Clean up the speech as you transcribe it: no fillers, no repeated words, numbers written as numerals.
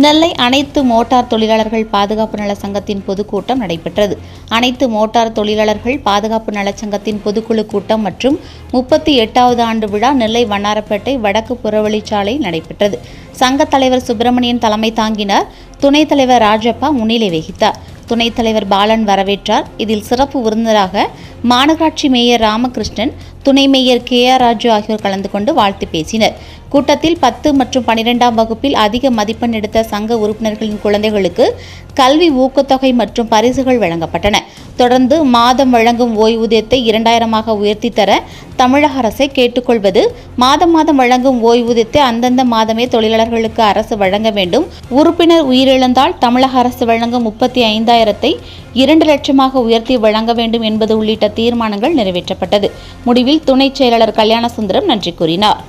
நெல்லை அனைத்து மோட்டார் தொழிலாளர்கள் பாதுகாப்பு நல சங்கத்தின் பொதுக்கூட்டம் நடைபெற்றது. அனைத்து மோட்டார் தொழிலாளர்கள் பாதுகாப்பு நலச்சங்கத்தின் பொதுக்குழு கூட்டம் மற்றும் 38வது ஆண்டு விழா நெல்லை வண்ணாரப்பேட்டை வடக்கு புறவழிச்சாலையில் நடைபெற்றது. சங்க தலைவர் சுப்பிரமணியன் தலைமை தாங்கினார். துணைத் தலைவர் ராஜப்பா முன்னிலை வகித்தார். துணைத் தலைவர் பாலன் வரவேற்றார். இதில் சிறப்பு விருந்தினராக மாநகராட்சி மேயர் ராமகிருஷ்ணன், துணை மேயர் KR ராஜு ஆகியோர் கலந்து கொண்டு வாழ்த்து பேசினர். கூட்டத்தில் 10 மற்றும் 12ஆம் வகுப்பில் அதிக மதிப்பெண் எடுத்த சங்க உறுப்பினர்களின் குழந்தைகளுக்கு கல்வி ஊக்கத்தொகை மற்றும் பரிசுகள் வழங்கப்பட்டன. தொடர்ந்து மாதம் வழங்கும் ஓய்வூதியத்தை 2000ஆக உயர்த்தி தர தமிழக அரசை கேட்டுக்கொள்வது, மாதம் வழங்கும் ஓய்வூதியத்தை அந்தந்த மாதமே தொழிலாளர்களுக்கு அரசு வழங்க வேண்டும், உறுப்பினர் உயிரிழந்தால் தமிழக அரசு வழங்கும் 35,000ஐ 2 லட்சமாக உயர்த்தி வழங்க வேண்டும் என்பது உள்ளிட்ட தீர்மானங்கள் நிறைவேற்றப்பட்டது. முடிவில் துணைச் செயலாளர் கல்யாணசுந்தரம் நன்றி கூறினார்.